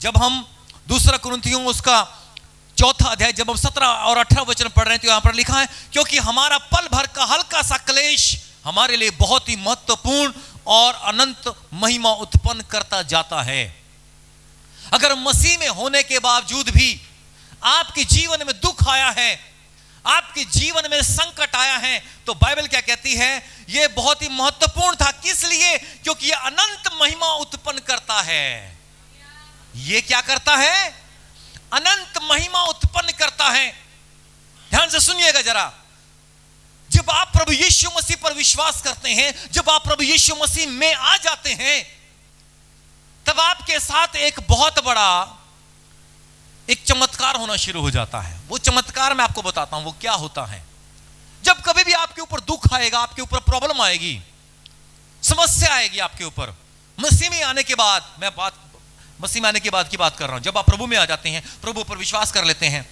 जब हम दूसरा कुरिन्थियों उसका 4 अध्याय जब हम 17 और 18 वचन पढ़ रहे हैं तो यहां पर लिखा है, क्योंकि हमारा पल भर का हल्का सा क्लेश हमारे लिए बहुत ही महत्वपूर्ण और अनंत महिमा उत्पन्न करता जाता है। अगर मसीह में होने के बावजूद भी आपके जीवन में दुख आया है, आपके जीवन में संकट आया है, तो बाइबल क्या कहती है, यह बहुत ही महत्वपूर्ण था। किस लिए? क्योंकि यह अनंत महिमा उत्पन्न करता है। यह क्या करता है? अनंत महिमा उत्पन्न करता है। ध्यान से सुनिएगा जरा। जब आप प्रभु यीशु मसीह पर विश्वास करते हैं, जब आप प्रभु यीशु मसीह में आ जाते हैं, तब आपके साथ एक बहुत बड़ा एक चमत्कार होना शुरू हो जाता है। वो चमत्कार मैं आपको बताता हूं वो क्या होता है। जब कभी भी आपके ऊपर दुख आएगा, आपके ऊपर प्रॉब्लम आएगी, समस्या आएगी आपके ऊपर, मसीह में आने के बाद, मसीह में आने के बाद की बात कर रहा हूं, जब आप प्रभु में आ जाते हैं, प्रभु पर विश्वास कर लेते हैं,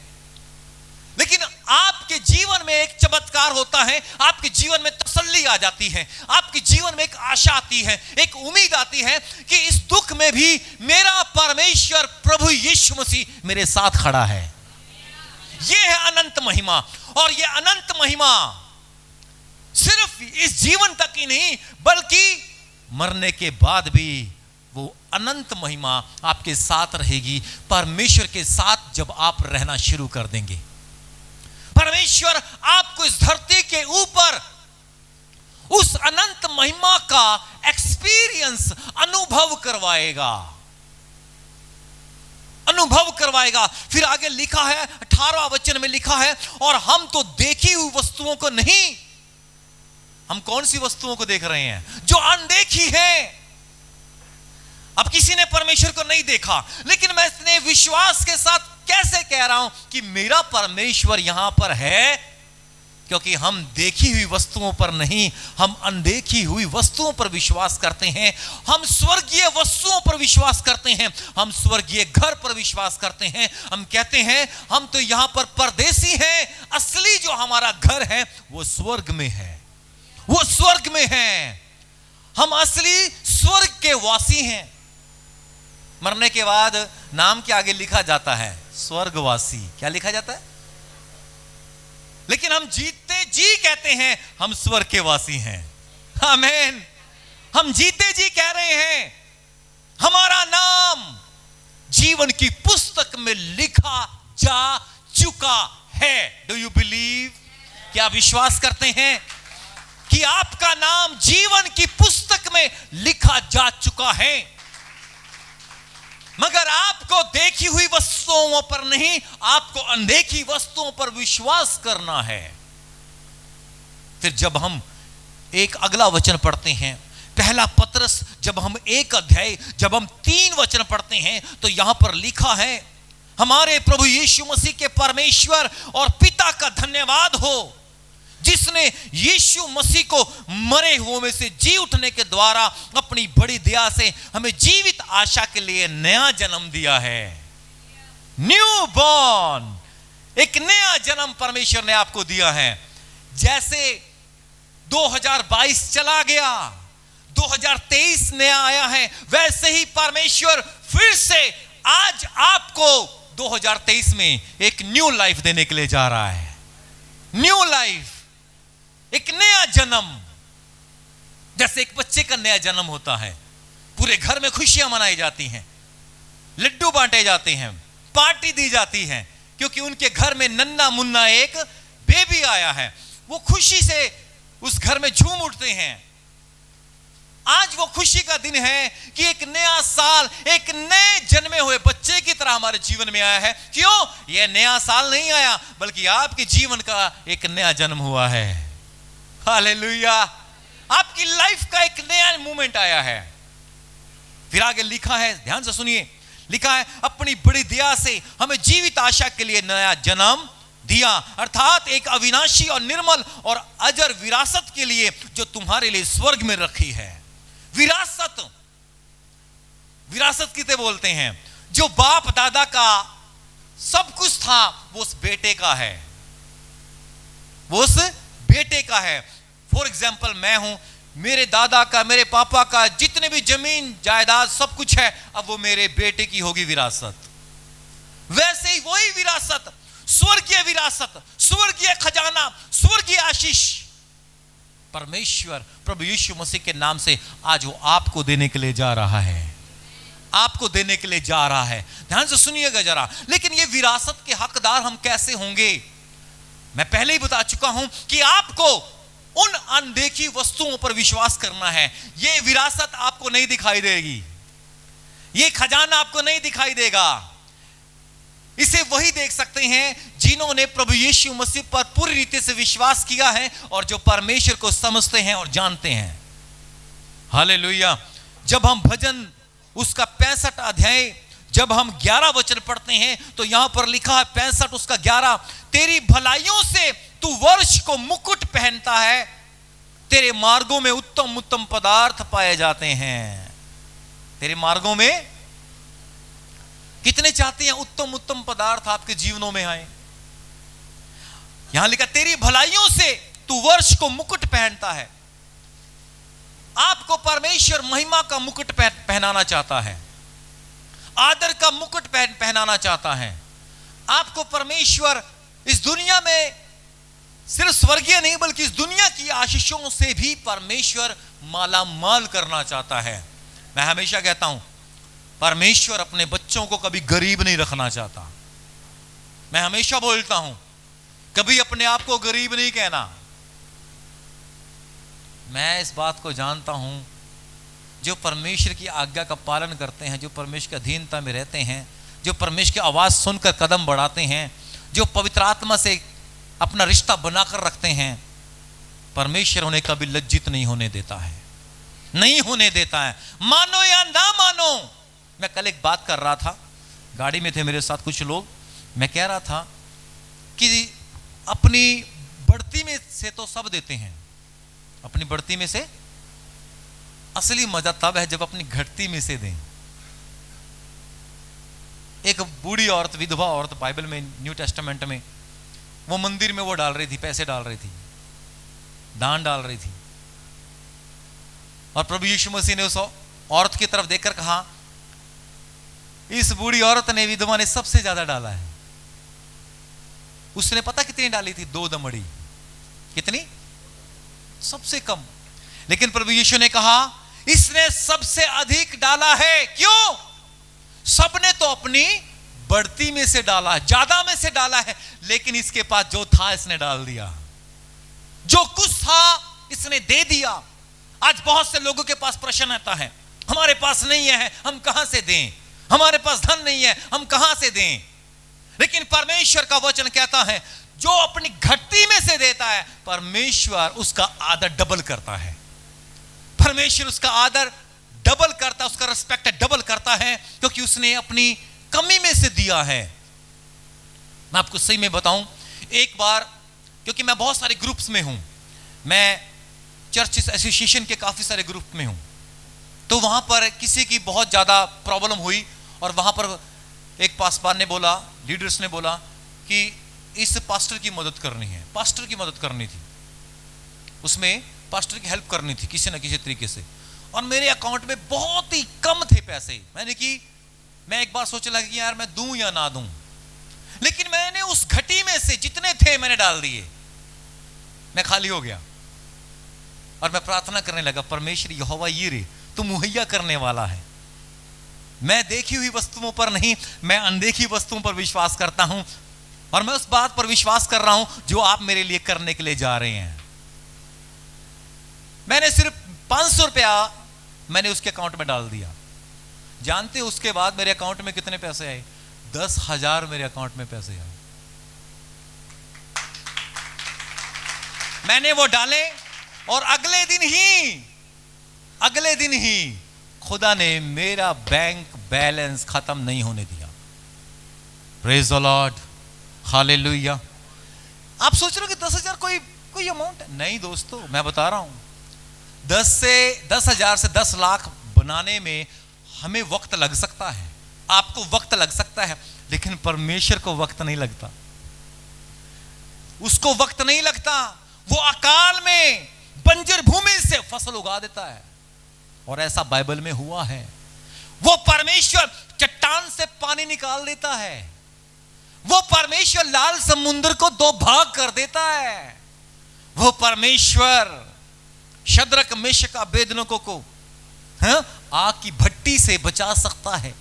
लेकिन आपके जीवन में एक चमत्कार होता है, आपके जीवन में तसल्ली आ जाती है, आपके जीवन में एक आशा आती है, एक उम्मीद आती है कि इस दुख में भी मेरा परमेश्वर प्रभु यीशु मसीह मेरे साथ खड़ा है। यह है अनंत महिमा। और यह अनंत महिमा सिर्फ इस जीवन तक ही नहीं, बल्कि मरने के बाद भी वो अनंत महिमा आपके साथ रहेगी, परमेश्वर के साथ जब आप रहना शुरू कर देंगे। परमेश्वर आपको इस धरती के ऊपर उस अनंत महिमा का एक्सपीरियंस अनुभव करवाएगा। फिर आगे लिखा है 18वां वचन में लिखा है, और हम तो देखी हुई वस्तुओं को नहीं, हम कौन सी वस्तुओं को देख रहे हैं? जो अनदेखी है। अब किसी ने परमेश्वर को नहीं देखा, लेकिन मैं इतने विश्वास के साथ कैसे कह रहा हूं कि मेरा परमेश्वर यहां पर है? क्योंकि हम देखी हुई वस्तुओं पर नहीं, हम अनदेखी हुई वस्तुओं पर विश्वास करते हैं। हम स्वर्गीय वस्तुओं पर विश्वास करते हैं, हम स्वर्गीय घर पर विश्वास करते हैं। हम कहते हैं हम तो यहां पर परदेसी हैं, असली जो हमारा घर है वो स्वर्ग में है, वो स्वर्ग में है। हम असली स्वर्ग के वासी हैं। मरने के बाद नाम के आगे लिखा जाता है स्वर्गवासी। क्या लिखा जाता है? लेकिन हम जीते जी कहते हैं हम स्वर्ग के वासी हैं। आमीन। हम जीते जी कह रहे हैं हमारा नाम जीवन की पुस्तक में लिखा जा चुका है। Do you believe? क्या विश्वास करते हैं कि आपका नाम जीवन की पुस्तक में लिखा जा चुका है? मगर आपको देखी हुई वस्तुओं पर नहीं, आपको अनदेखी वस्तुओं पर विश्वास करना है। फिर जब हम एक अगला वचन पढ़ते हैं, पहला पतरस, जब हम 1 अध्याय जब हम 3 वचन पढ़ते हैं, तो यहां पर लिखा है, हमारे प्रभु यीशु मसीह के परमेश्वर और पिता का धन्यवाद हो, जिसने यीशु मसीह को मरे हुओं में से जी उठने के द्वारा अपनी बड़ी दया से हमें जीवित आशा के लिए नया जन्म दिया है। न्यू बॉर्न, एक नया जन्म परमेश्वर ने आपको दिया है। जैसे 2022 चला गया, 2023 नया आया है, वैसे ही परमेश्वर फिर से आज आपको 2023 में एक न्यू लाइफ देने के लिए जा रहा है। न्यू लाइफ, एक नया जन्म। जैसे एक बच्चे का नया जन्म होता है, पूरे घर में खुशियां मनाई जाती हैं, लड्डू बांटे जाते हैं, पार्टी दी जाती है, क्योंकि उनके घर में नन्ना मुन्ना एक बेबी आया है। वो खुशी से उस घर में झूम उठते हैं। आज वो खुशी का दिन है कि एक नया साल एक नए जन्मे हुए बच्चे की तरह हमारे जीवन में आया है। क्यों? यह नया साल नहीं आया, बल्कि आपके जीवन का एक नया जन्म हुआ है। हालेलुया। आपकी लाइफ का एक नया मूवमेंट आया है। फिर आगे लिखा है, ध्यान से सुनिए, लिखा है अपनी बड़ी दया से हमें जीवित आशा के लिए नया जन्म दिया, अर्थात एक अविनाशी और निर्मल और अजर विरासत के लिए जो तुम्हारे लिए स्वर्ग में रखी है। विरासत, विरासत किसे बोलते हैं? जो बाप दादा का सब कुछ था वो उस बेटे का है, वो उस बेटे का है। फॉर एग्जाम्पल, मैं हूं, मेरे दादा का, मेरे पापा का जितने भी जमीन जायदाद सब कुछ है, अब वो मेरे बेटे की होगी विरासत। वैसे ही वही विरासत, स्वर्गीय विरासत, स्वर्गीय खजाना, स्वर्गीय आशीष परमेश्वर प्रभु यीशु मसीह के नाम से आज वो आपको देने के लिए जा रहा है, आपको देने के लिए जा रहा है। ध्यान से सुनिएगा जरा। लेकिन ये विरासत के हकदार हम कैसे होंगे? मैं पहले ही बता चुका हूं कि आपको उन अनदेखी वस्तुओं पर विश्वास करना है। ये विरासत आपको नहीं दिखाई देगी, ये खजाना आपको नहीं दिखाई देगा। इसे वही देख सकते हैं जिन्होंने प्रभु यीशु मसीह पर पूरी रीति से विश्वास किया है और जो परमेश्वर को समझते हैं और जानते हैं। हालेलुया। जब हम भजन उसका 65 अध्याय जब हम 11 वचन पढ़ते हैं तो यहां पर लिखा है 65 उसका 11, तेरी भलाइयों से तू वर्ष को मुकुट पहनता है, तेरे मार्गों में उत्तम उत्तम पदार्थ पाए जाते हैं। तेरे मार्गों में कितने चाहते हैं उत्तम उत्तम पदार्थ आपके जीवनों में आए? यहां लिखा तेरी भलाइयों से तू वर्ष को मुकुट पहनता है। आपको परमेश्वर महिमा का मुकुट पहनाना चाहता है, आदर का मुकुट पहनाना चाहता है। आपको परमेश्वर इस दुनिया में सिर्फ स्वर्गीय नहीं बल्कि इस दुनिया की आशीषों से भी परमेश्वर माला माल करना चाहता है। मैं हमेशा कहता हूं परमेश्वर अपने बच्चों को कभी गरीब नहीं रखना चाहता। मैं हमेशा बोलता हूं कभी अपने आप को गरीब नहीं कहना। मैं इस बात को जानता हूं जो परमेश्वर की आज्ञा का पालन करते हैं, जो परमेश्वर की अधीनता में रहते हैं, जो परमेश्वर की आवाज सुनकर कदम बढ़ाते हैं, जो पवित्र आत्मा से अपना रिश्ता बनाकर रखते हैं, परमेश्वर उन्हें कभी लज्जित नहीं होने देता है, नहीं होने देता है। मानो या ना मानो। मैं कल एक बात कर रहा था, गाड़ी में थे मेरे साथ कुछ लोग, मैं कह रहा था कि अपनी बढ़ती में से तो सब देते हैं, अपनी बढ़ती में से असली मजा तब है जब अपनी घटती में से दें। एक बूढ़ी औरत, विधवा औरत, बाइबल में न्यू टेस्टामेंट में, वो मंदिर में वो डाल रही थी, पैसे डाल रही थी, दान डाल रही थी, और प्रभु यीशु मसीह ने उस औरत की तरफ देखकर कहा, इस बूढ़ी औरत ने, विधवा ने सबसे ज्यादा डाला है। उसने पता कितनी डाली थी? 2 दमड़ी। कितनी? सबसे कम। लेकिन प्रभु यीशु ने कहा इसने सबसे अधिक डाला है। क्यों? सबने तो अपनी बढ़ती में से डाला है, ज्यादा में से डाला है, लेकिन इसके पास जो था इसने डाल दिया, जो कुछ था इसने दे दिया। आज बहुत से लोगों के पास प्रश्न आता है, हमारे पास नहीं है, हम कहां से दें? हमारे पास धन नहीं है, हम कहां से दें? लेकिन परमेश्वर का वचन कहता है जो अपनी घटती में से देता है परमेश्वर उसका आदर डबल करता है। परमेश्वर उसका आदर डबल करता है, उसका रिस्पेक्ट डबल करता है, क्योंकि उसने अपनी कमी में से दिया है। मैं आपको सही में बताऊं, एक बार, क्योंकि मैं बहुत सारे ग्रुप्स में हूं, मैं चर्च एसोसिएशन के काफी सारे ग्रुप में हूं, तो वहां पर किसी की बहुत ज्यादा प्रॉब्लम हुई और वहां पर एक पासवान ने बोला, लीडर्स ने बोला कि इस पास्टर की मदद करनी है, पास्टर की मदद करनी थी, उसमें पास्टर की हेल्प करनी थी किसी ना किसी तरीके से। और मेरे अकाउंट में बहुत ही कम थे पैसे। मैं एक बार सोचने लगा कि यार मैं दूं या ना दूं, लेकिन मैंने उस घटी में से जितने थे मैंने डाल दिए, मैं खाली हो गया और मैं प्रार्थना करने लगा, परमेश्वर यहोवा यीरे तू मुहैया करने वाला है। मैं देखी हुई वस्तुओं पर नहीं, मैं अनदेखी वस्तुओं पर विश्वास करता हूं, और मैं उस बात पर विश्वास कर रहा हूं जो आप मेरे लिए करने के लिए जा रहे हैं। मैंने सिर्फ 500 रुपया मैंने उसके अकाउंट में डाल दिया। जानते हो उसके बाद मेरे अकाउंट में कितने पैसे आए? 10,000 मेरे अकाउंट में पैसे आए। मैंने वो डाले और अगले दिन ही खुदा ने मेरा बैंक बैलेंस खत्म नहीं होने दिया। Praise the Lord, hallelujah. आप सोच रहे हो कि 10,000 कोई अमाउंट है? नहीं दोस्तों, मैं बता रहा हूं, 10,000 से 10 लाख बनाने में हमें वक्त लग सकता है, आपको वक्त लग सकता है, लेकिन परमेश्वर को वक्त नहीं लगता। उसको वक्त नहीं लगता। वो अकाल में बंजर भूमि से फसल उगा देता है। और ऐसा बाइबल में हुआ है। वो परमेश्वर चट्टान से पानी निकाल देता है। वो परमेश्वर लाल समुद्र को दो भाग कर देता है। वो परमेश्वर शद्रक मेशक अबेदनगो को आग की भट्टी से बचा सकता है।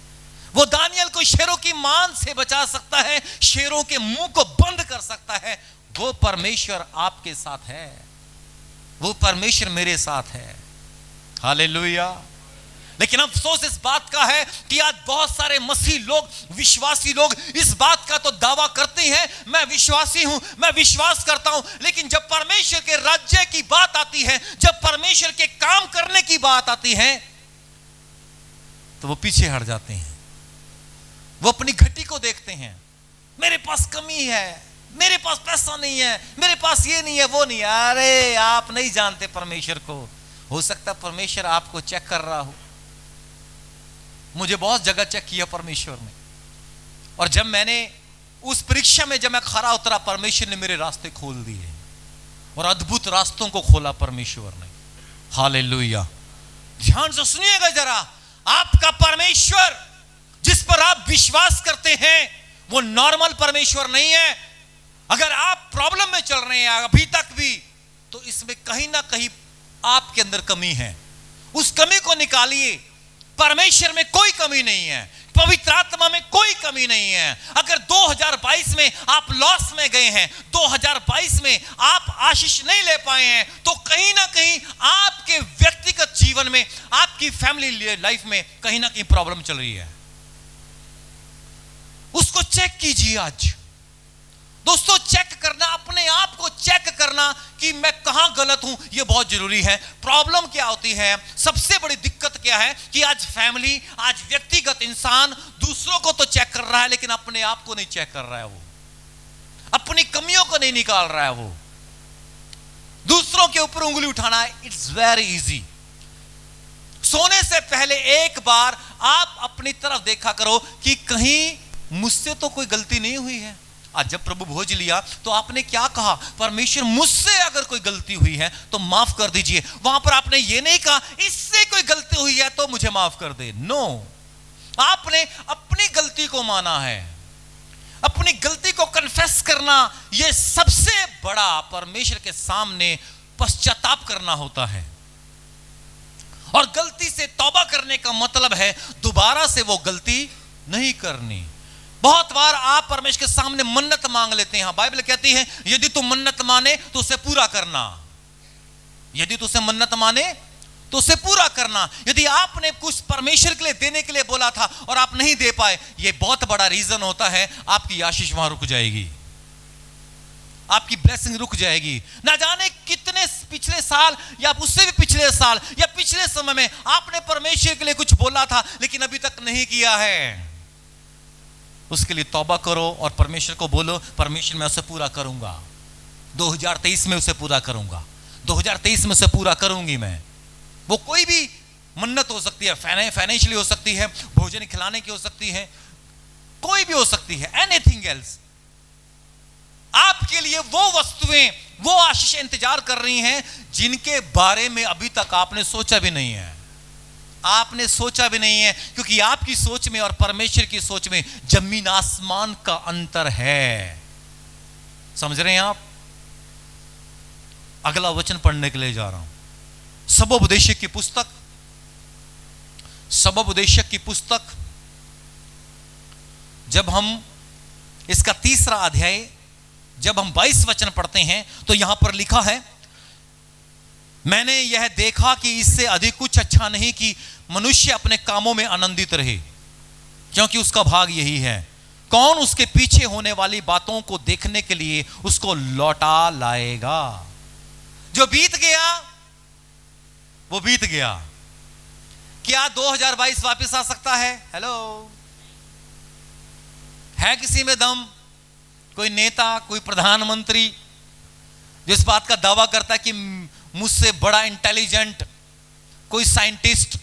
वो दानियल को शेरों की मान से बचा सकता है, शेरों के मुंह को बंद कर सकता है। वो परमेश्वर आपके साथ है, वो परमेश्वर मेरे साथ है। हालेलुया। लेकिन अफसोस इस बात का है कि आज बहुत सारे मसीह लोग, विश्वासी लोग इस बात का तो दावा करते हैं, मैं विश्वासी हूं, मैं विश्वास करता हूं, लेकिन जब परमेश्वर के राज्य की बात आती है, जब परमेश्वर के काम करने की बात आती है, तो वो पीछे हट जाते हैं। वो अपनी घटी को देखते हैं, मेरे पास कमी है, मेरे पास पैसा नहीं है, मेरे पास ये नहीं है, वो नहीं है। अरे आप नहीं जानते परमेश्वर को। हो सकता है परमेश्वर आपको चेक कर रहा हो। मुझे बहुत जगह चेक किया परमेश्वर ने, और जब मैंने उस परीक्षा में जब मैं खरा उतरा, परमेश्वर ने मेरे रास्ते खोल दिए और अद्भुत रास्तों को खोला परमेश्वर ने। हालेलुया। ध्यान से सुनिएगा जरा, आपका परमेश्वर जिस पर आप विश्वास करते हैं वो नॉर्मल परमेश्वर नहीं है। अगर आप प्रॉब्लम में चल रहे हैं अभी तक भी, तो इसमें कहीं ना कहीं आपके अंदर कमी है। उस कमी को निकालिए। परमेश्वर में कोई कमी नहीं है, पवित्र आत्मा में कोई कमी नहीं है। अगर 2022 में आप लॉस में गए हैं, 2022 में आप आशीष नहीं ले पाए हैं, तो कहीं ना कहीं आपके व्यक्तिगत जीवन में, आपकी फैमिली लाइफ में कहीं ना कहीं प्रॉब्लम चल रही है। उसको चेक कीजिए। आज दोस्तों, चेक करना, अपने आप को चेक करना कि मैं कहां गलत हूं, यह बहुत जरूरी है। प्रॉब्लम क्या होती है, सबसे बड़ी दिक्कत क्या है कि आज फैमिली, आज व्यक्तिगत इंसान दूसरों को तो चेक कर रहा है, लेकिन अपने आप को नहीं चेक कर रहा है। वो अपनी कमियों को नहीं निकाल रहा है। वो दूसरों के ऊपर उंगली उठाना, इट्स वेरी इजी। सोने से पहले एक बार आप अपनी तरफ देखा करो कि कहीं मुझसे तो कोई गलती नहीं हुई है। आज जब प्रभु भोज लिया तो आपने क्या कहा, परमेश्वर मुझसे अगर कोई गलती हुई है तो माफ कर दीजिए। वहां पर आपने ये नहीं कहा इससे कोई गलती हुई है तो मुझे माफ कर दे। नो, आपने अपनी गलती को माना है। अपनी गलती को कन्फेस करना, यह सबसे बड़ा परमेश्वर के सामने पश्चाताप करना होता है। और गलती से तौबा करने का मतलब है दोबारा से वो गलती नहीं करनी। बहुत बार आप परमेश्वर के सामने मन्नत मांग लेते हैं। बाइबल कहती है यदि तू मन्नत माने तो उसे पूरा करना। यदि तू उसे मन्नत माने तो उसे पूरा करना। यदि आपने कुछ परमेश्वर के लिए देने के लिए बोला था और आप नहीं दे पाए, यह बहुत बड़ा रीजन होता है, आपकी आशीष वहां रुक जाएगी, आपकी ब्लेसिंग रुक जाएगी। ना जाने कितने पिछले साल या उससे भी पिछले साल या पिछले समय में आपने परमेश्वर के लिए कुछ बोला था लेकिन अभी तक नहीं किया है। उसके लिए तौबा करो और परमेश्वर को बोलो, परमेश्वर मैं उसे पूरा करूंगा, 2023 में उसे पूरा करूंगा, 2023 में उसे पूरा करूंगी मैं। वो कोई भी मन्नत हो सकती है, फाइनेंशियली हो सकती है, भोजन खिलाने की हो सकती है, कोई भी हो सकती है, एनीथिंग एल्स। आपके लिए वो वस्तुएं, वो आशीष इंतजार कर रही हैं जिनके बारे में अभी तक आपने सोचा भी नहीं है। आपने सोचा भी नहीं है, क्योंकि आपकी सोच में और परमेश्वर की सोच में जमीन आसमान का अंतर है। समझ रहे हैं आप? अगला वचन पढ़ने के लिए जा रहा हूं। सबोपदेशक की पुस्तक, सबोपदेशक की पुस्तक, जब हम इसका 3रा अध्याय, जब हम 22 वचन पढ़ते हैं तो यहां पर लिखा है, मैंने यह देखा कि इससे अधिक कुछ अच्छा नहीं कि मनुष्य अपने कामों में आनंदित रहे, क्योंकि उसका भाग यही है। कौन उसके पीछे होने वाली बातों को देखने के लिए उसको लौटा लाएगा? जो बीत गया वो बीत गया। क्या 2022 वापस आ सकता है? हेलो, है किसी में दम? कोई नेता, कोई प्रधानमंत्री जो इस बात का दावा करता है कि मुझसे बड़ा इंटेलिजेंट कोई साइंटिस्ट,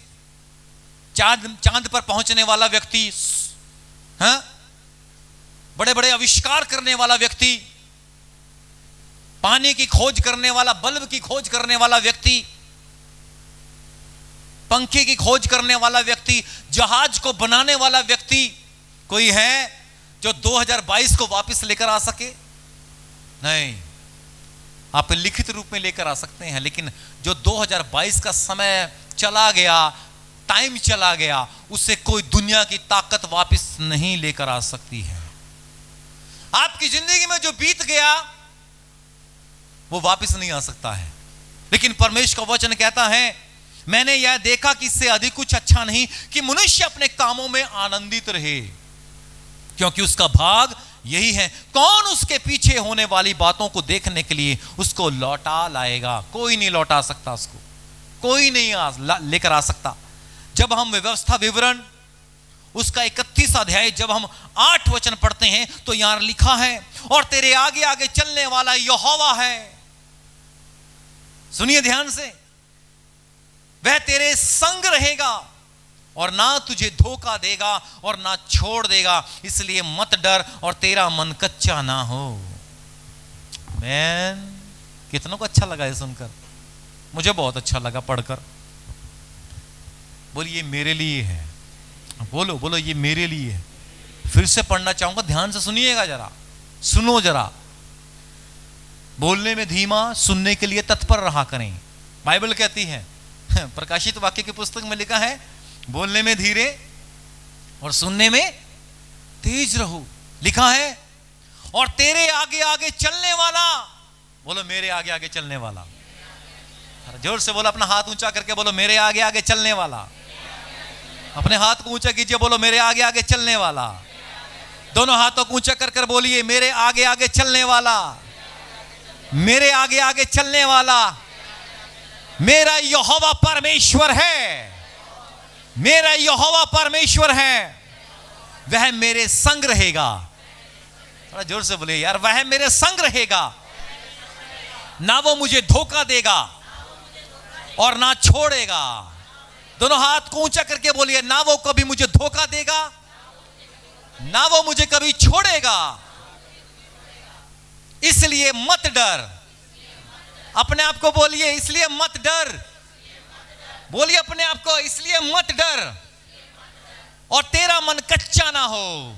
चांद पर पहुंचने वाला व्यक्ति, बड़े बड़े आविष्कार करने वाला व्यक्ति, पानी की खोज करने वाला, बल्ब की खोज करने वाला व्यक्ति, पंखे की खोज करने वाला व्यक्ति, जहाज को बनाने वाला व्यक्ति कोई है जो 2022 को वापस लेकर आ सके? नहीं। आप लिखित रूप में लेकर आ सकते हैं, लेकिन जो 2022 का समय चला गया, टाइम चला गया, उससे कोई दुनिया की ताकत वापस नहीं लेकर आ सकती है। आपकी जिंदगी में जो बीत गया वो वापस नहीं आ सकता है, लेकिन परमेश्वर का वचन कहता है, मैंने यह देखा कि इससे अधिक कुछ अच्छा नहीं कि मनुष्य अपने कामों में आनंदित रहे, क्योंकि उसका भाग यही है। कौन उसके पीछे होने वाली बातों को देखने के लिए उसको लौटा लाएगा? कोई नहीं लौटा सकता उसको, कोई नहीं लेकर आ सकता। जब हम व्यवस्था विवरण उसका 31 अध्याय जब हम 8 वचन पढ़ते हैं तो यहां लिखा है, और तेरे आगे आगे चलने वाला यहोवा है। सुनिए ध्यान से, वह तेरे संग रहेगा और ना तुझे धोखा देगा और ना छोड़ देगा, इसलिए मत डर और तेरा मन कच्चा ना हो। मैन, कितनों को अच्छा लगा ये सुनकर? मुझे बहुत अच्छा लगा पढ़कर। बोलिए मेरे लिए है, बोलो बोलो ये मेरे लिए है। फिर से पढ़ना चाहूंगा, ध्यान से सुनिएगा, जरा सुनो जरा। बोलने में धीमा, सुनने के लिए तत्पर रहा करें। बाइबल कहती है, प्रकाशित वाक्य की पुस्तक में लिखा है, बोलने में धीरे और सुनने में तेज रहो। लिखा है, और तेरे आगे आगे चलने वाला, बोलो मेरे आगे आगे चलने वाला। जोर से बोलो, अपना हाथ ऊंचा करके बोलो मेरे आगे आगे चलने वाला। अपने हाथ को ऊंचा कीजिए, बोलो मेरे आगे आगे चलने वाला। दोनों हाथों को ऊंचा कर कर बोलिए, मेरे आगे आगे चलने वाला, मेरे आगे आगे चलने वाला मेरा यहोवा परमेश्वर है। मेरा यहोवा परमेश्वर है, वह मेरे संग रहेगा। थोड़ा जोर से बोलिए यार, वह मेरे संग रहेगा, ना वो मुझे धोखा देगा और ना छोड़ेगा। दोनों हाथ को ऊंचा करके बोलिए, ना वो कभी मुझे धोखा देगा, ना वो मुझे कभी छोड़ेगा, इसलिए मत डर। अपने आप को बोलिए, इसलिए मत डर। बोलिए अपने आप को, इसलिए मत डर और तेरा मन कच्चा ना हो।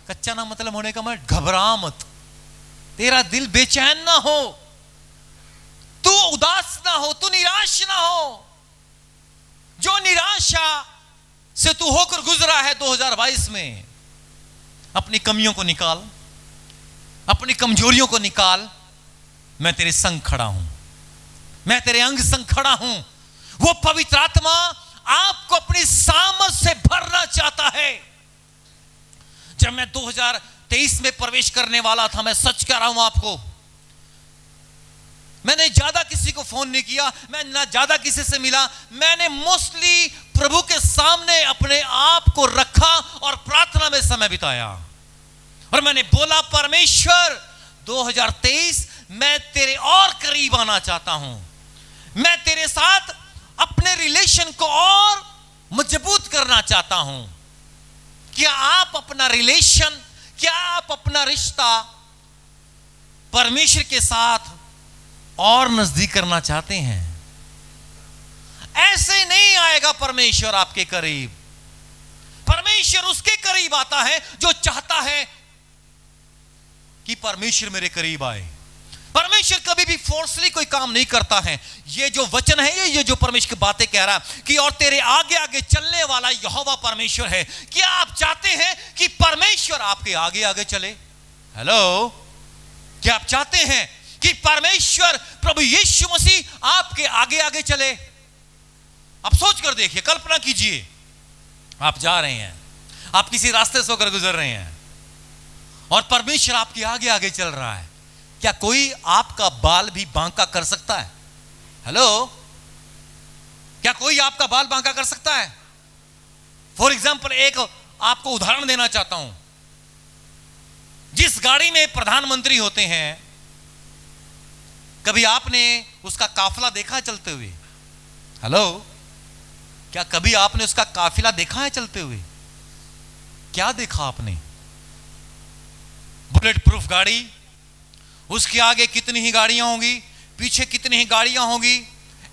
कच्चा ना मतलब होने का मतलब घबरा मत, तेरा दिल बेचैन ना हो, तू उदास ना हो, तू निराश ना हो। जो निराशा से तू होकर गुजरा है 2022 में, अपनी कमियों को निकाल, अपनी कमजोरियों को निकाल। मैं तेरे संग खड़ा हूं, मैं तेरे अंग संग खड़ा हूं। वो पवित्र आत्मा आपको अपनी सामर्थ से भरना चाहता है। जब मैं 2023 में प्रवेश करने वाला था, मैं सच कह रहा हूं आपको, मैंने ज्यादा किसी को फोन नहीं किया, मैं ना ज्यादा किसी से मिला। मैंने मोस्टली प्रभु के सामने अपने आप को रखा और प्रार्थना में समय बिताया। और मैंने बोला, परमेश्वर 2023 मैं तेरे और करीब आना चाहता हूं। मैं तेरे साथ अपने रिलेशन को और मजबूत करना चाहता हूं। क्या आप अपना रिलेशन, क्या आप अपना रिश्ता परमेश्वर के साथ और नजदीक करना चाहते हैं? ऐसे नहीं आएगा परमेश्वर आपके करीब। परमेश्वर उसके करीब आता है जो चाहता है कि परमेश्वर मेरे करीब आए। परमेश्वर कभी भी फोर्सली कोई काम नहीं करता है। ये जो वचन है, ये जो परमेश्वर की बातें कह रहा है कि और तेरे आगे आगे चलने वाला यहोवा परमेश्वर है। क्या आप चाहते हैं कि परमेश्वर आपके आगे आगे चले? हेलो, क्या आप चाहते हैं कि परमेश्वर प्रभु यीशु मसीह आपके आगे आगे चले? आप सोच कर देखिए, कल्पना कीजिए, आप जा रहे हैं, आप किसी रास्ते से होकर गुजर रहे हैं और परमेश्वर आपके आगे आगे चल रहा है। क्या कोई आपका बाल भी बांका कर सकता है? हेलो, क्या कोई आपका बाल बांका कर सकता है? फॉर एग्जाम्पल, एक आपको उदाहरण देना चाहता हूं। जिस गाड़ी में प्रधानमंत्री होते हैं, कभी आपने उसका काफिला देखा है चलते हुए? हेलो, क्या कभी आपने उसका काफिला देखा है चलते हुए? क्या देखा आपने? बुलेट प्रूफ गाड़ी, उसके आगे कितनी ही गाड़ियां होंगी, पीछे कितनी ही गाड़ियां होंगी,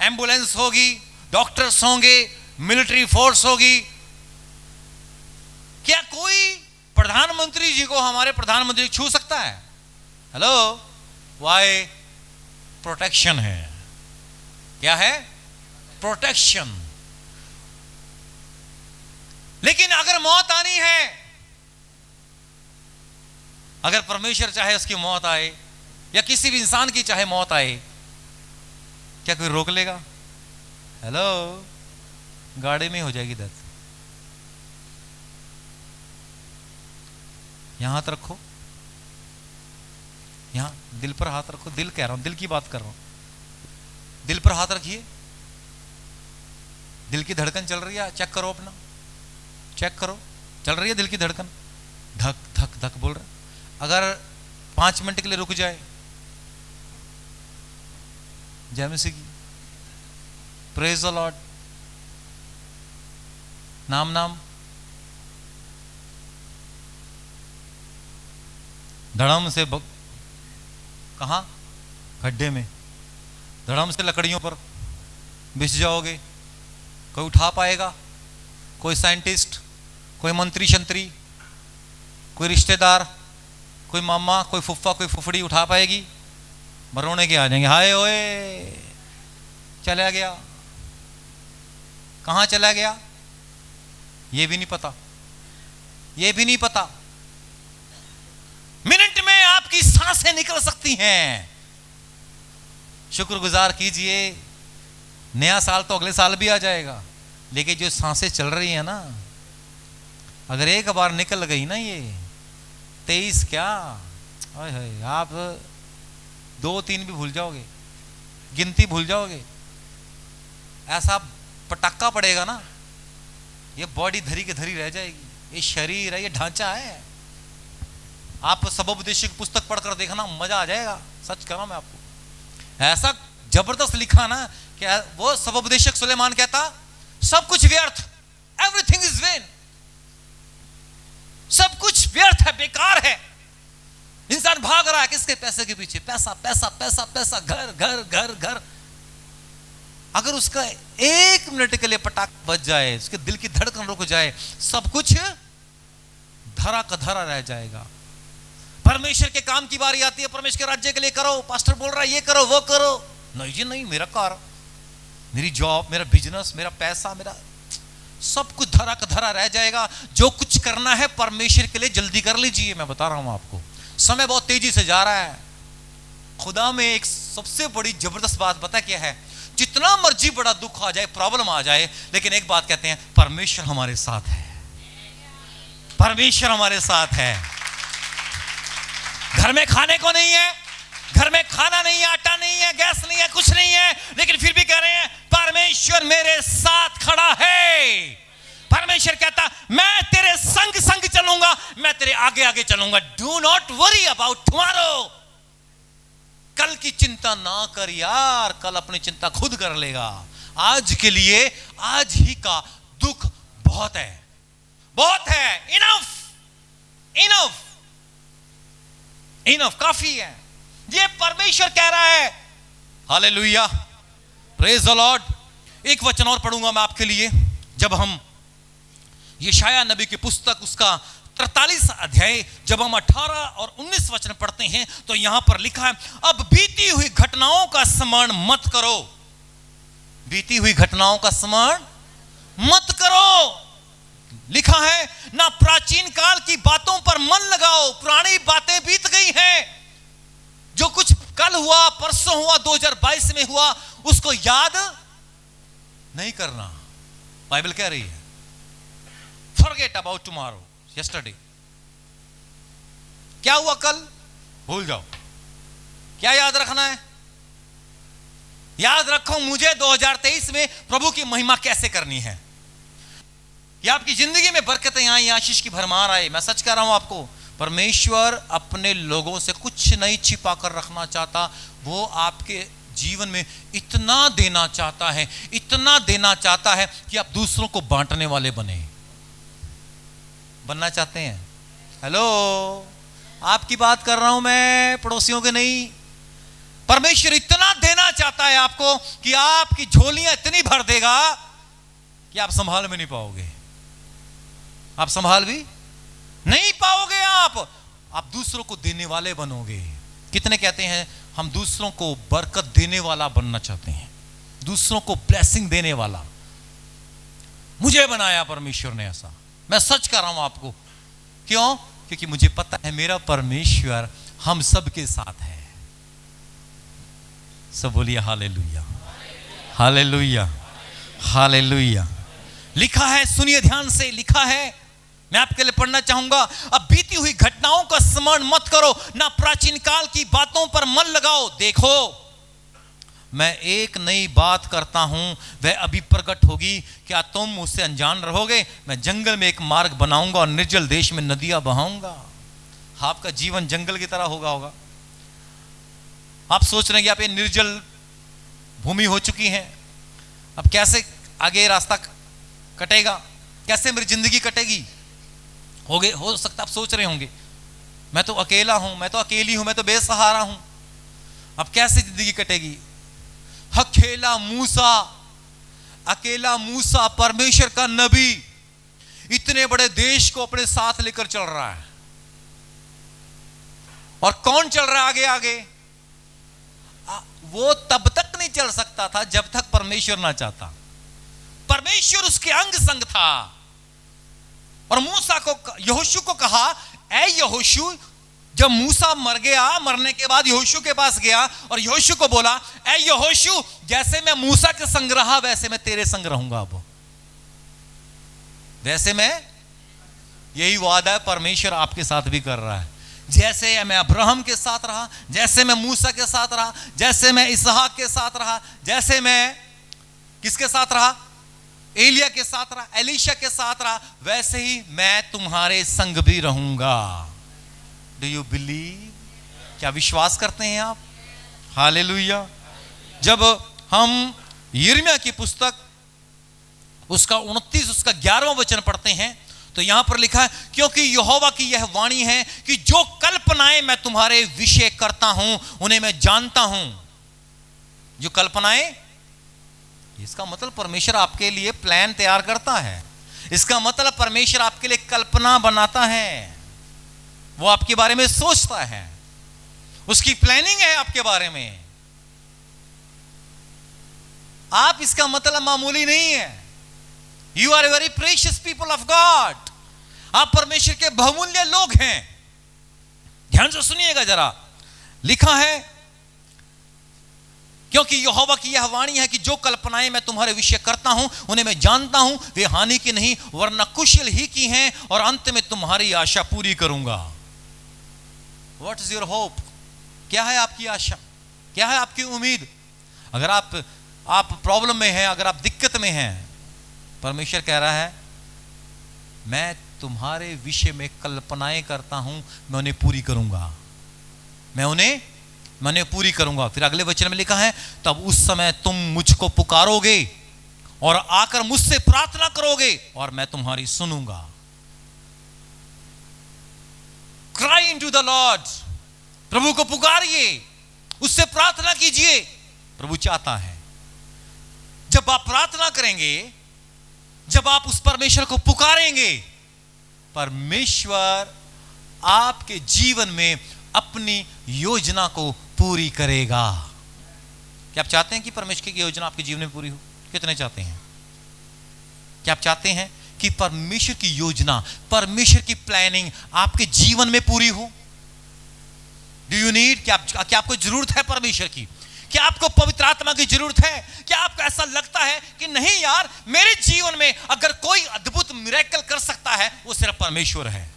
एम्बुलेंस होगी, डॉक्टर्स होंगे, मिलिट्री फोर्स होगी। क्या कोई प्रधानमंत्री जी को, हमारे प्रधानमंत्री छू सकता है? Hello, Y? प्रोटेक्शन है। क्या है? प्रोटेक्शन। लेकिन अगर मौत आनी है, अगर परमेश्वर चाहे उसकी मौत आए, या किसी भी इंसान की चाहे मौत आए, क्या कोई रोक लेगा? हेलो, गाड़ी में हो जाएगी डेथ। यहां हाथ रखो, यहां दिल पर हाथ रखो। दिल कह रहा हूं, दिल की बात कर रहा हूं। दिल पर हाथ रखिए। दिल की धड़कन चल रही है? चेक करो अपना, चेक करो, चल रही है दिल की धड़कन? धक धक धक बोल रहा। अगर 5 मिनट के लिए रुक जाए, जय मसीह की, प्रेज द लॉर्ड, नाम नाम, धड़म से कहां? खड्डे में, धड़म से लकड़ियों पर बिछ जाओगे। कोई उठा पाएगा? कोई साइंटिस्ट, कोई मंत्री शंत्री, कोई रिश्तेदार, कोई मामा, कोई फुफ्फा, कोई फुफड़ी उठा पाएगी? मरोने के आ जाएंगे, हाय ओए चला गया। कहां चला गया ये भी नहीं पता, ये भी नहीं पता। मिनट में आपकी सांसें निकल सकती हैं। शुक्रगुजार कीजिए, नया साल तो अगले साल भी आ जाएगा, लेकिन जो सांसें चल रही है ना, अगर एक बार निकल गई ना, ये 23 क्या, आप 2-3 भी भूल जाओगे, गिनती भूल जाओगे। ऐसा पटाखा पड़ेगा ना, ये बॉडी धरी के धरी रह जाएगी। ये शरीर है, ये ढांचा है। आप सबोपदेशक पुस्तक पढ़कर देखना, मजा आ जाएगा। सच कह रहा हूं मैं आपको, ऐसा जबरदस्त लिखा ना कि वो सबोपदेशक सुलेमान कहता, सब कुछ व्यर्थ, एवरीथिंग इज वेन, सब कुछ व्यर्थ है, बेकार है। इंसान भाग रहा है किसके? पैसे के पीछे। पैसा पैसा पैसा पैसा, घर घर घर घर। अगर उसका 1 मिनट के लिए पटाख बज जाए, उसके दिल की धड़कन रुक जाए, सब कुछ धरा का धरा रह जाएगा। परमेश्वर के काम की बारी आती है, परमेश्वर के राज्य के लिए करो, पास्टर बोल रहा है ये करो वो करो, नहीं जी नहीं, मेरा कार, मेरी जॉब, मेरा बिजनेस, मेरा पैसा, मेरा सब कुछ धरा का धरा रह जाएगा। जो कुछ करना है परमेश्वर के लिए जल्दी कर लीजिए। मैं बता रहा हूं आपको, समय बहुत तेजी से जा रहा है। खुदा में एक सबसे बड़ी जबरदस्त बात पता क्या है? जितना मर्जी बड़ा दुख आ जाए, प्रॉब्लम आ जाए, लेकिन एक बात कहते हैं, परमेश्वर हमारे साथ है। परमेश्वर हमारे साथ है। घर में खाने को नहीं है, घर में खाना नहीं है, आटा नहीं है, गैस नहीं है, कुछ नहीं है, लेकिन फिर भी कह रहे हैं परमेश्वर मेरे साथ खड़ा है। परमेश्वर कहता, मैं तेरे संग संग चलूंगा, मैं तेरे आगे आगे चलूंगा। Do not worry about tomorrow. कल की चिंता ना कर यार, कल अपनी चिंता खुद कर लेगा। आज के लिए आज ही का दुख बहुत है, बहुत है। इनफ इनफ इनफ, काफी है। ये परमेश्वर कह रहा है। Hallelujah, praise the Lord. एक वचन और पढ़ूंगा मैं आपके लिए। जब हम यशाया नबी की पुस्तक उसका 43 अध्याय जब हम 18 और 19 वचन पढ़ते हैं तो यहां पर लिखा है, अब बीती हुई घटनाओं का स्मरण मत करो। बीती हुई घटनाओं का स्मरण मत करो। लिखा है, ना प्राचीन काल की बातों पर मन लगाओ, पुरानी बातें बीत गई हैं। जो कुछ कल हुआ, परसों हुआ, 2022 में हुआ, उसको याद नहीं करना। बाइबल कह रही है, फॉरगेट अबाउट टुमारो, यस्टरडे। क्या हुआ कल भूल जाओ। क्या याद रखना है? याद रखो मुझे 2023 में प्रभु की महिमा कैसे करनी है, या आपकी जिंदगी में बरकतें आए, आशीष की भरमार आए। मैं सच कह रहा हूं आपको, परमेश्वर अपने लोगों से कुछ नहीं छिपा कर रखना चाहता। वो आपके जीवन में इतना देना चाहता है, इतना देना चाहता है कि आप दूसरों को बांटने वाले बने। बनना चाहते हैं? हेलो, आपकी बात कर रहा हूं मैं, पड़ोसियों के नहीं। परमेश्वर इतना देना चाहता है आपको कि आपकी झोलियां इतनी भर देगा कि आप संभाल में नहीं पाओगे, आप संभाल भी नहीं पाओगे। आप दूसरों को देने वाले बनोगे। कितने कहते हैं हम दूसरों को बरकत देने वाला बनना चाहते हैं, दूसरों को ब्लेसिंग देने वाला। मुझे बनाया परमेश्वर ने ऐसा। मैं सच कर रहा हूं आपको, क्यों? क्योंकि मुझे पता है मेरा परमेश्वर हम सब के साथ है। सब बोलिए हालेलुया, हालेलुया, हालेलुया। लिखा है, सुनिए ध्यान से, लिखा है, मैं आपके लिए पढ़ना चाहूंगा। अब बीती हुई घटनाओं का स्मरण मत करो, ना प्राचीन काल की बातों पर मन लगाओ। देखो मैं एक नई बात करता हूं, वह अभी प्रकट होगी, क्या तुम उससे अनजान रहोगे? मैं जंगल में एक मार्ग बनाऊंगा और निर्जल देश में नदियां बहाऊंगा। आपका जीवन जंगल की तरह होगा। आप सोच रहे हैं कि आप ये निर्जल भूमि हो चुकी है, अब कैसे आगे रास्ता कटेगा, कैसे मेरी जिंदगी कटेगी? हो सकता आप सोच रहे होंगे मैं तो अकेला हूं, मैं तो अकेली हूं, मैं तो बेसहारा हूं, अब कैसे जिंदगी कटेगी? अकेला मूसा परमेश्वर का नबी इतने बड़े देश को अपने साथ लेकर चल रहा है। और कौन चल रहा है आगे आगे? वो तब तक नहीं चल सकता था जब तक परमेश्वर ना चाहता। परमेश्वर उसके अंग संग था। और मूसा को, यहोशू को कहा, ऐ यहोशू, जब मूसा मर गया, मरने के बाद यहोशू के पास गया और यहोशू को बोला, ऐ यहोशू, जैसे मैं मूसा के संग रहा वैसे मैं तेरे संग रहूंगा। अब वैसे मैं, यही वादा है परमेश्वर आपके साथ भी कर रहा है। जैसे मैं अब्राहम के साथ रहा, जैसे मैं मूसा के साथ रहा, जैसे मैं इसहाक के साथ रहा, जैसे मैं किसके साथ रहा? एलिया के साथ रहा, एलीशा के साथ रहा, वैसे ही मैं तुम्हारे संग भी रहूंगा। Do you believe? क्या विश्वास करते हैं आप? हालेलुया। जब हम यिर्मयाह की पुस्तक उसका 29 उसका 11वां वचन पढ़ते हैं तो यहां पर लिखा है, क्योंकि यहोवा की यह वाणी है कि जो कल्पनाएं मैं तुम्हारे विषय करता हूं उन्हें मैं जानता हूं। जो कल्पनाएं, इसका मतलब परमेश्वर आपके लिए प्लान तैयार करता है। इसका मतलब परमेश्वर आपके लिए कल्पना बनाता है, वो आपके बारे में सोचता है, उसकी प्लानिंग है आपके बारे में। आप, इसका मतलब मामूली नहीं है। You are a very precious people of God. आप परमेश्वर के बहुमूल्य लोग हैं। ध्यान से सुनिएगा जरा, लिखा है, क्योंकि यहोवा की यह वाणी है कि जो कल्पनाएं मैं तुम्हारे विषय करता हूं उन्हें मैं जानता हूं, वे हानि की नहीं वरना कुशल ही की हैं, और अंत में तुम्हारी आशा पूरी करूंगा। What is your hope? क्या है आपकी आशा? क्या है आपकी उम्मीद? अगर आप प्रॉब्लम में हैं, अगर आप दिक्कत में हैं, परमेश्वर कह रहा है मैं तुम्हारे विषय में कल्पनाएं करता हूं, मैं उन्हें पूरी करूंगा, मैं उन्हें पूरी करूंगा। फिर अगले वचन में लिखा है, तब उस समय तुम मुझको पुकारोगे और आकर मुझसे प्रार्थना करोगे और मैं तुम्हारी सुनूंगा। क्राई इनटू द लॉर्ड, प्रभु को पुकारिए, उससे प्रार्थना कीजिए। प्रभु चाहता है जब आप प्रार्थना करेंगे, जब आप उस परमेश्वर को पुकारेंगे, परमेश्वर आपके जीवन में अपनी योजना को पूरी करेगा। क्या आप चाहते हैं कि परमेश्वर की योजना आपके जीवन में पूरी हो? कितने चाहते हैं? क्या आप चाहते हैं कि परमेश्वर की योजना, परमेश्वर की प्लानिंग आपके जीवन में पूरी हो? Do you need? क्या आपको जरूरत है परमेश्वर की? क्या आपको पवित्र आत्मा की जरूरत है? क्या आपको ऐसा लगता है कि नहीं यार, मेरे जीवन में अगर कोई अद्भुत मिरेकल कर सकता है वो सिर्फ परमेश्वर है?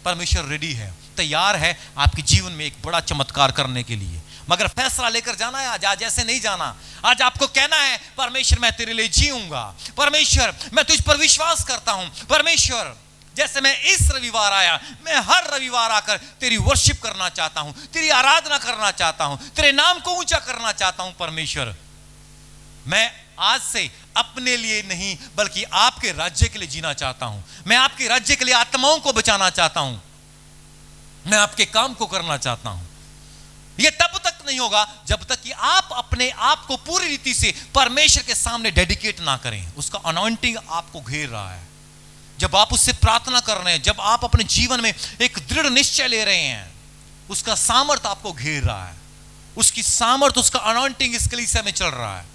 परमेश्वर रेडी है, तैयार है आपके जीवन में एक बड़ा चमत्कार करने के लिए, मगर फैसला लेकर जाना है। आज ऐसे नहीं जाना। आज आपको कहना है, परमेश्वर मैं तेरे लिए जीऊंगा, परमेश्वर मैं तुझ पर विश्वास करता हूं, परमेश्वर जैसे मैं इस रविवार आया, मैं हर रविवार आकर तेरी वर्शिप करना चाहता हूं, तेरी आराधना करना चाहता हूं, तेरे नाम को ऊंचा करना चाहता हूं। परमेश्वर मैं आज से अपने लिए नहीं बल्कि आपके राज्य के लिए जीना चाहता हूं, मैं आपके राज्य के लिए आत्माओं को बचाना चाहता हूं। मैं आपके काम को करना चाहता हूं। यह तब तक नहीं होगा जब तक कि आप अपने आप को पूरी रीति से परमेश्वर के सामने डेडिकेट ना करें। उसका अनॉइंटिंग आपको घेर रहा है। जब आप उससे प्रार्थना कर रहे हैं, जब आप अपने जीवन में एक दृढ़ निश्चय ले रहे हैं, उसका सामर्थ्य आपको घेर रहा है। उसकी सामर्थ्य, उसका अनॉइंटिंग इस कलीसिया में चल रहा है,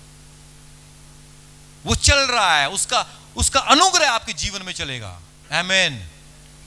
वो चल रहा है। उसका अनुग्रह आपके जीवन में चलेगा। आमीन।